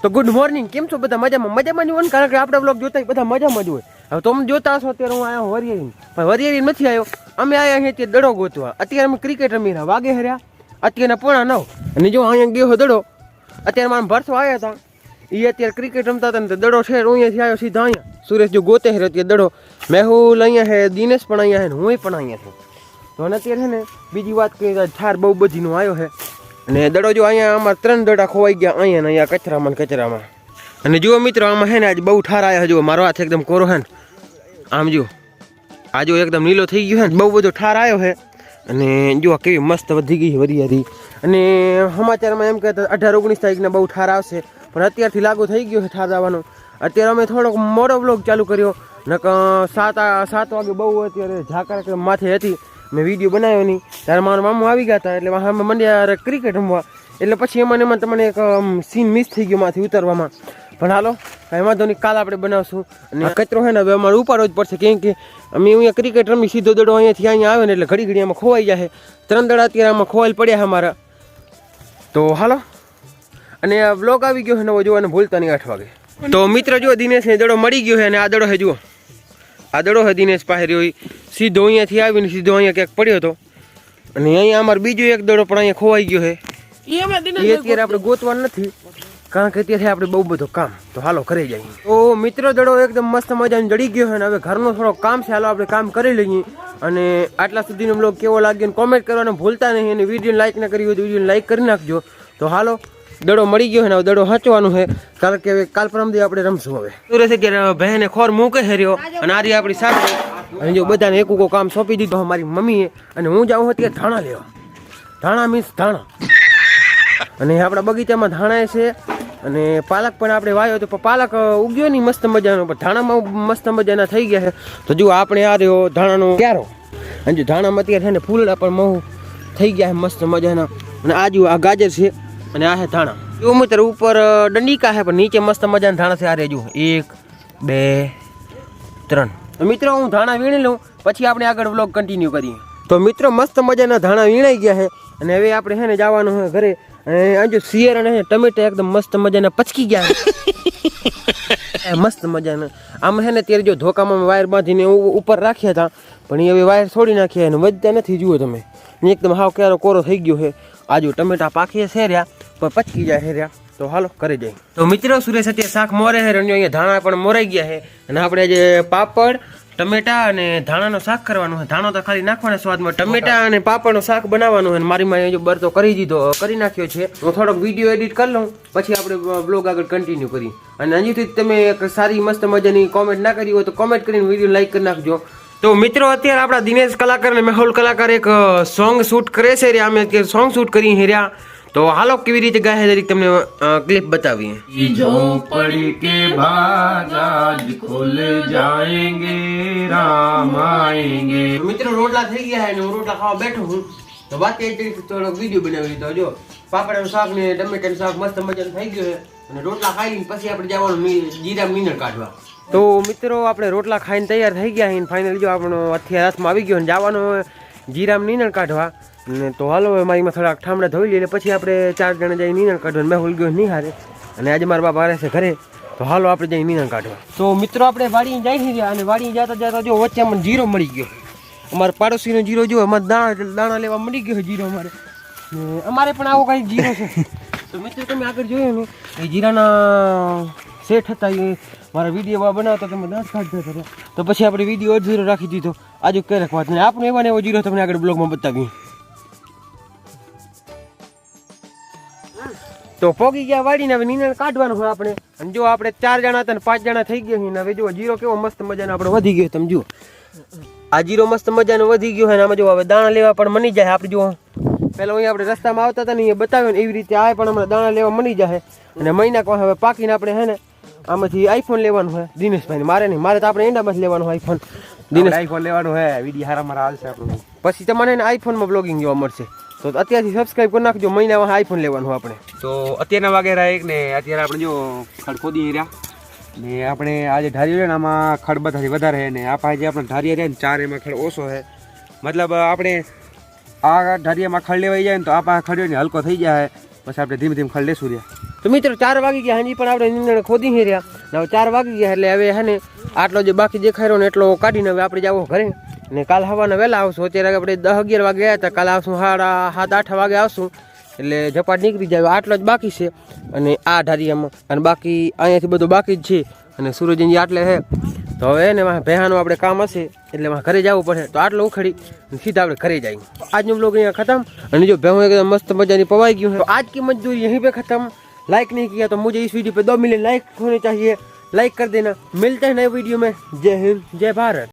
તો good morning, કેમ છો બધા? મજામાં મજામાં જ હોય ને, કારણ કે આપણે બ્લોગ જોતા બધા મજામાં જ હોય. હવે તમે જોતા હશો અત્યારે હું આવ્યો વરિયાળી, પણ વરિયાળી નથી આવ્યો. અમે આવ્યા છીએ અત્યારે દડો ગોતવા. અત્યારે અમે ક્રિકેટ રમી રહ્યા, વાગે હર્યા અત્યારના 8:45 અને જો અહીંયા ગયો દડો. અત્યારે મારા ભરસો આવ્યા હતા, એ અત્યારે ક્રિકેટ રમતા હતા ને તો દડો છે અહીંયાથી આવ્યો સીધા અહીંયા. સુરેશ જો ગોતે છે અત્યારે દડો, મેહુલ અહીંયા છે, દિનેશ પણ અહીંયા છે ને હું પણ અહીંયા છું. તો અને અત્યારે છે ને બીજી વાત કરીએ તો ઠાર બહુ બધીનો આવ્યો છે અને દડો જો અહીંયા અમારે 3 દડા ખોવાઈ ગયા અહીંયા ને અહીંયા કચરામાં. અને જુઓ મિત્રો આમાં છે ને આજે બહુ ઠાર આવ્યા. જુઓ મારો હાથ એકદમ કોરો છે ને, આમ જુઓ આ જો એકદમ નીલો થઈ ગયો છે ને, બહુ બધો ઠાર આવ્યો છે. અને જુઓ કેવી મસ્ત વધી ગઈ વરિયાળી. અને સમાચારમાં એમ કહેતા 18-19 તારીખના બહુ ઠાર આવશે, પણ અત્યારથી લાગુ થઈ ગયો છે ઠાર આવવાનો. અત્યારે અમે થોડોક મોડો બ્લોગ ચાલુ કર્યો, નક 7 વાગે બહુ અત્યારે ઝાકળ માથે હતી, મેં વિડીયો બનાવ્યો નહીં. ત્યારે મારા મામા આવી ગયા હતા, એટલે અમે મંડ્યા ક્રિકેટ રમવા. એટલે પછી એમાં તમને એક સીન મિસ થઈ ગયો માંથી ઉતરવામાં. પણ હાલો કાંઈ વાંધો નહીં, કાલ આપણે બનાવશું. અને કચરો છે ને હવે અમારે ઉપાડવો જ પડશે, કેમ કે અમે અહીંયા ક્રિકેટ રમી સીધો દડો અહીંયાથી અહીંયા આવે ને એટલે ઘડી આમાં ખોવાઈ જાય. 3 દડા અત્યારે આમાં ખોવાયેલ પડ્યા છે અમારા. તો હાલો, અને આ વ્લોગ આવી ગયો છે નવો જોવાને ભૂલતા નહીં 8 વાગે. તો મિત્ર જુઓ દિનેશને દડો મળી ગયો છે અને આ દડો છે જુઓ, આ દડો છે દિનેશ પાસે રહ્યો, સીધો અહીંયાથી આવીને સીધો અહીંયા ક્યાંક પડ્યો હતો. અને અહીંયા અમારે બીજો એક દડો પણ અહીંયા ખોવાઈ ગયો છે, એ અત્યારે આપણે ગોતવાનું નથી, કારણ કે અત્યારે આપણે બહુ બધો કામ. તો હાલો કરી જઈએ. તો મિત્રો દડો એકદમ મસ્ત મજાનો જડી ગયો છે અને હવે ઘરનું થોડો કામ છે, હાલો આપણે કામ કરી લઈએ. અને આટલા સુધીનો બ્લોગ કેવો લાગ્યો કોમેન્ટ કરવાનું ભૂલતા નહીં. અને વિડીયો લાઈક ના કરી હોય તો વિડીયો લાઈક કરી નાખજો. તો હાલો દડો મળી ગયો છે ને હવે દડો હચવાનું છે, કારણ કે હવે કાલ પરમદી આપણે રમશું. હવે સુરેશ અત્યારે બહેને ખોર મૂકે હર્યો અને આ રહી આપણી સાથે. અને જો બધાને એક કામ સોંપી દીધો મારી મમ્મીએ. અને હું જાઉં અત્યારે ધાણા લેવા. ધાણા મીન્સ ધાણા. અને આપણા બગીચામાં ધાણા છે અને પાલક પણ આપણે વાવ્યો તો પાલક ઉગ્યો નહીં મસ્ત મજાનો, પણ ધાણામાં મસ્ત મજાના થઈ ગયા છે. તો જો આપણે આ રહ્યો ધાણાનો ક્યારો. અને જો ધાણામાં અત્યારે છે ને ફૂલડા પણ મહુ થઈ ગયા છે મસ્ત મજાના. અને આ જો આ ગાજર છે અને આ છે ધાણા. જો મિત્ર ઉપર દંડિકા છે પણ નીચે મસ્ત મજાના ધાણા છે. આ રે જો 1 2 3. મિત્રો હું ધાણા વીણી લઉં પછી આપણે આગળ વ્લોગ કન્ટિન્યુ કરીએ. તો મિત્રો મસ્ત મજાના ધાણા વીણાઈ ગયા છે અને હવે આપણે છે ને જવાનું છે ઘરે. અને આ જો સિયર અને ટમેટા એકદમ મસ્ત મજાના પચકી ગયા છે મસ્ત મજાના. આમ છે ને ત્યારે જો ધોકામાં વાયર બાંધીને ઉપર રાખ્યા હતા, પણ એ હવે વાયર છોડી નાખ્યા અને વધતા નથી. જુઓ તમે એકદમ હાવ ક્યારો કોરો થઈ ગયો છે. આ જો ટમેટા પાકીએ છે રહ્યા પણ પચકી જાય છે રહ્યા. તો હાલો કરી જાય. તો મિત્રો સુરેશ અત્યારે શાક મોરે છે, અહીંયા ધાણા પણ મોરાઈ ગયા છે. અને આપણે જે પાપડ ટમેટા અને ધાણાનો શાક કરવાનું છે. ધાણો તો ખાલી નાખવાનો સ્વાદમાં, ટમેટા અને પાપડનો શાક બનાવવાનું છે. મારી માં જો બરતો કરી દીધો, કરી નાખ્યો છે. હું થોડોક વિડીયો એડિટ કરી લઉં પછી આપણે બ્લોગ આગળ કન્ટિન્યુ કરી. અને હજીથી તમે એક સારી મસ્ત મજાની કોમેન્ટ ના કરી હોય તો કોમેન્ટ કરીને વિડીયો લાઈક કરી નાખજો. તો મિત્રો અત્યારે આપણા દિનેશ કલાકાર અને મેહુલ કલાકાર એક સોંગ શૂટ કરે છે. અમે અત્યારે સોંગ શૂટ કરી રહ્યા. તો હાલો કેવી રીતે ગાય છે તમને ક્લિપ બતાવીએ. झोपड़ी के बाद आज खुल जाएंगे राम आएंगे. મિત્રો રોટલા થઈ ગયા છે ને હું રોટલા ખાવા બેઠો હું. તો વાત એ જ થોડો વિડીયો બનાવી લીધો. જો પાપડાનું શાક ને ટમેટાનું શાક મસ્ત મજાનું થઈ ગયું છે. અને રોટલા ખાઈને પછી આપણે જવાનું જીરા મિનર કાઢવા. તો મિત્રો આપણે રોટલા ખાઈને તૈયાર થઈ ગયા છે. ફાઇનલી જો આપણો હથિયાર હાથમાં આવી ગયો ને જવાનું જીરા નીનર કાઢવા. ને તો હાલો મારીમાં થોડાક ઠામડા ધોઈ લઈએ પછી આપણે 4 જણા જઈ નીનર કાઢવા. મેહુલ ગયો નિહારે અને આજે મારા બાપા આવે છે ઘરે. તો હાલો આપણે જઈ નીનર કાઢવા. તો મિત્રો આપણે વાડી જઈ રહ્યા અને વાડી જતા જો વચ્ચે મને જીરો મળી ગયો. અમારા પાડોશીનો જીરો જો અમારે દાણા લેવા મળી ગયો જીરો અમારે પણ આવો કઈ જીરો છે. તો મિત્રો તમે આગળ જોયું ને એ જીરાના સેટ હતા, એ મારા વિડીયો બનાવતા તમે દાંત કાઢતા હતા. તો પછી આપણે વિડીયો જીરો રાખી દીધો. આજુ ક્યારેક વાત નહીં, આપણે એવા ને એવો જીરો તમને આગળ બ્લોગમાં બતાવીએ. તો પોગી ગયા વાડીને હવે નીંદણ કાઢવાનું હોય આપણે. અને જો આપણે 4 જણા હતા ને 5 જણા થઈ ગયા છે. હવે જો જીરો કેવો મસ્ત મજાનો આપણે વધી ગયો. તમે જુઓ આ જીરો મસ્ત મજાનો વધી ગયો છે. આમાં જો હવે દાણા લેવા પણ મળી જાય. આપણે જો પહેલાં અહીંયા આપણે રસ્તામાં આવતા હતા ને એ બતાવ્યો ને એવી રીતે આ પણ હમણાં દાણા લેવા મળી જાય. અને મહિના કોઈ હવે પાકીને આપણે હે ને આમાંથી આઈફોન લેવાનું હોય દિનેશભાઈ. મારે નહીં, મારે તો આપણે એંડામાં જ લેવાનું હોય આઈફોન. દિનેશ આઈફોન લેવાનું હોય, વિડીયો હારા મારા હાલશે આપણું. પછી તમને આઈફોનમાં બ્લોગિંગ જોવા મળશે. તો અત્યારથી સબસ્ક્રાઇબ કરી નાખજો. મહિનામાં આઈફોન લેવાનું આપણે. તો અત્યારના વાગેરા એક ને અત્યારે આપણે જો ખડ ખોદી રહ્યા ને આપણે આજે ઢારીઓ છે ને આમાં ખડ બધાથી વધારે છે ને આ પાસે જે આપણે ઢારીયા રહ્યા ને 4 એમાં ખડ ઓછો છે. મતલબ આપણે આ ઢારીયામાં ખડ લેવાઈ જાય ને તો આ પાસે ખડ ને હલકો થઈ જાય. પછી આપણે ધીમે ધીમે ખડ લેશું રહ્યા. તો મિત્રો 4 વાગી ગયા, હજી પણ આપણે નીંદણ ખોદી નહીં રહ્યા. હવે 4 વાગી ગયા એટલે હવે હે ને આટલો જે બાકી દેખાઈ રહ્યો ને એટલો કાઢીને હવે આપણે જાવ ઘરે. ને કાલ હવાના વહેલા આવશું. અત્યારે આપણે 10-11 વાગે ગયા હતા, કાલે આવશું 7-8 વાગે આવશું એટલે ઝપાટ નીકળી જાય. આટલો જ બાકી છે અને આ ઢારિયામાં, અને બાકી અહીંયાથી બધું બાકી જ છે. અને સૂરજજી આટલે છે તો હવે ને ભેહાનું આપણે કામ હશે એટલે ઘરે જવું પડે. તો આટલો ઉખડી સીધા આપણે ઘરે જઈએ. આજનો બ્લોગ અહીંયા ખતમ. અને જો ભેહું એકદમ મસ્ત મજાની પવાઈ ગયું है. तो आज की मजदूरी यहीं पे खत्म. लाइक नहीं किया तो मुझे इस वीडियो पे 2 मिलियन लाइक होने चाहिए. लाइक कर देना. मिलते हैं नए वीडियो में. जय हिंद, जय भारत.